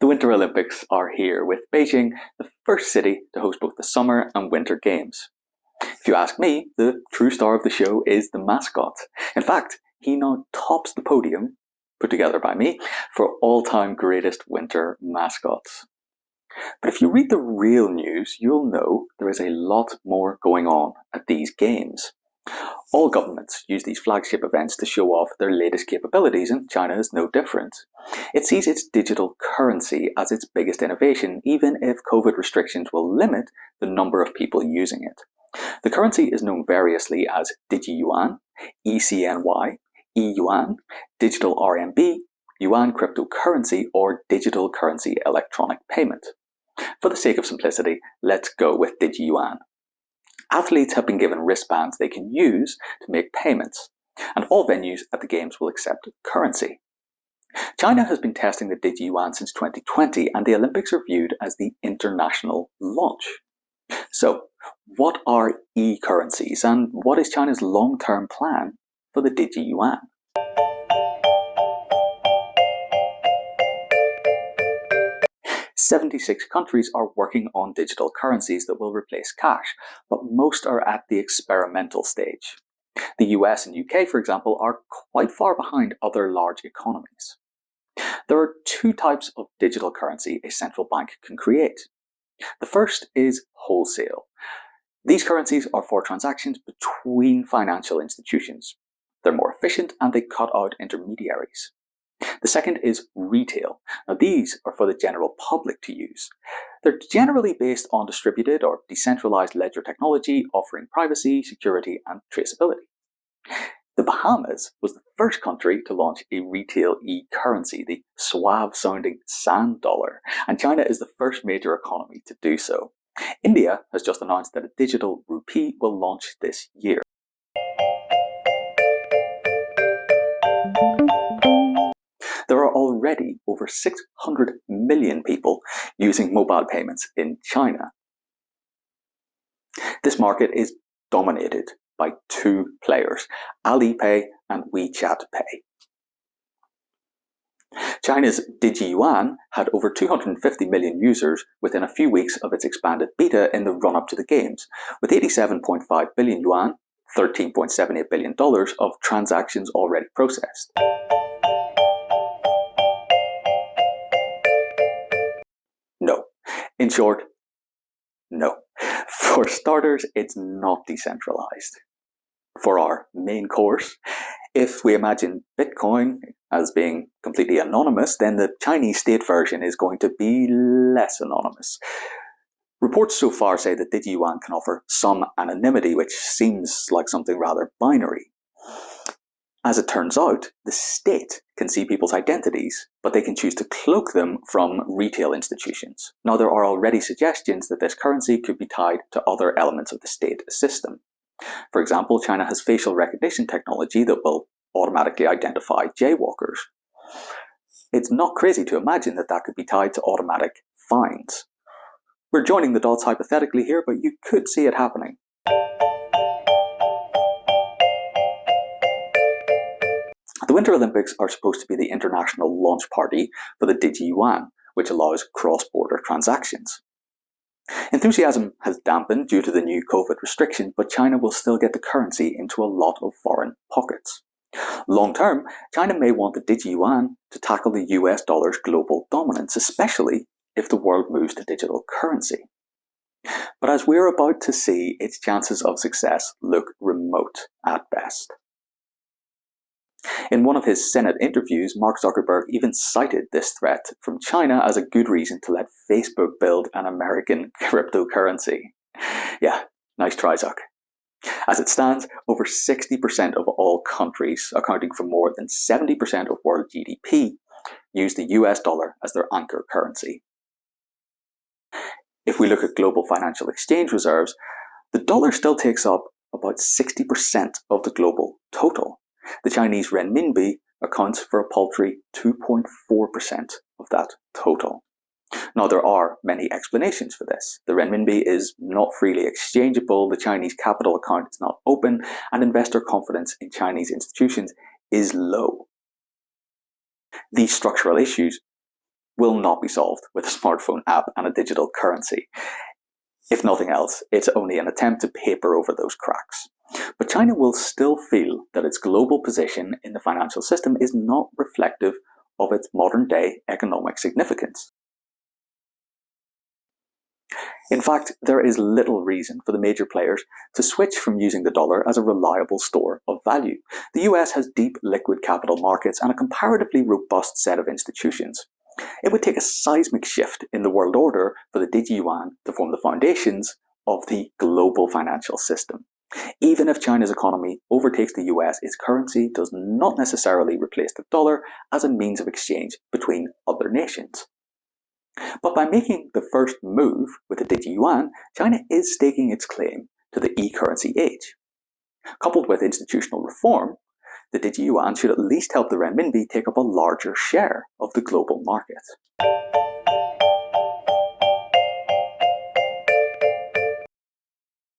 The Winter Olympics are here, with Beijing the first city to host both the Summer and Winter Games. If you ask me, the true star of the show is the mascot. In fact, he now tops the podium, put together by me, for all-time greatest winter mascots. But if you read the real news, you'll know there is a lot more going on at these games. All governments use these flagship events to show off their latest capabilities, and China is no different. It sees its digital currency as its biggest innovation, even if COVID restrictions will limit the number of people using it. The currency is known variously as Digi-Yuan, ECNY, E-Yuan, Digital RMB, Yuan cryptocurrency, or Digital Currency Electronic Payment. For the sake of simplicity, let's go with Digi-Yuan. Athletes have been given wristbands they can use to make payments, and all venues at the games will accept currency. China has been testing the Digi-Yuan since 2020, and the Olympics are viewed as the international launch. So, what are e-currencies, and what is China's long-term plan for the Digi-Yuan? "76 countries are working on digital currencies that will replace cash, but most are at the experimental stage. The US and UK, for example, are quite far behind other large economies. There are two types of digital currency a central bank can create. The first is wholesale. These currencies are for transactions between financial institutions. They're more efficient and they cut out intermediaries. The second is retail. Now, these are for the general public to use. They're generally based on distributed or decentralized ledger technology, offering privacy, security, and traceability. The Bahamas was the first country to launch a retail e-currency, the suave-sounding sand dollar, and China is the first major economy to do so. India has just announced that a digital rupee will launch this year. There are already over 600 million people using mobile payments in China. This market is dominated by two players, Alipay and WeChat Pay. China's Digi-Yuan had over 250 million users within a few weeks of its expanded beta in the run-up to the games, with 87.5 billion yuan, $13.78 billion of transactions already processed. No. In short, no. For starters, it's not decentralized. For our main course, if we imagine Bitcoin as being completely anonymous, then the Chinese state version is going to be less anonymous. Reports so far say that Digi-Yuan can offer some anonymity, which seems like something rather binary. As it turns out, the state can see people's identities, but they can choose to cloak them from retail institutions. Now, there are already suggestions that this currency could be tied to other elements of the state system. For example, China has facial recognition technology that will automatically identify jaywalkers. It's not crazy to imagine that that could be tied to automatic fines. We're joining the dots hypothetically here, but you could see it happening. The Winter Olympics are supposed to be the international launch party for the Digi-Yuan, which allows cross-border transactions. Enthusiasm has dampened due to the new COVID restrictions, but China will still get the currency into a lot of foreign pockets. Long term, China may want the Digi-Yuan to tackle the US dollar's global dominance, especially if the world moves to digital currency. But as we're about to see, its chances of success look remote at best. In one of his Senate interviews, Mark Zuckerberg even cited this threat from China as a good reason to let Facebook build an American cryptocurrency. Yeah, nice try, Zuck. As it stands, over 60% of all countries, accounting for more than 70% of world GDP, use the US dollar as their anchor currency. If we look at global financial exchange reserves, the dollar still takes up about 60% of the global total. The Chinese renminbi accounts for a paltry 2.4% of that total. Now, there are many explanations for this. The renminbi is not freely exchangeable, the Chinese capital account is not open, and investor confidence in Chinese institutions is low. These structural issues will not be solved with a smartphone app and a digital currency. If nothing else, it's only an attempt to paper over those cracks. But China will still feel that its global position in the financial system is not reflective of its modern-day economic significance. In fact, there is little reason for the major players to switch from using the dollar as a reliable store of value. The US has deep liquid capital markets and a comparatively robust set of institutions. It would take a seismic shift in the world order for the digiyuan to form the foundations of the global financial system. Even if China's economy overtakes the US, its currency does not necessarily replace the dollar as a means of exchange between other nations. But by making the first move with the digiyuan, China is staking its claim to the e-currency age. Coupled with institutional reform, the digiyuan should at least help the renminbi take up a larger share of the global market.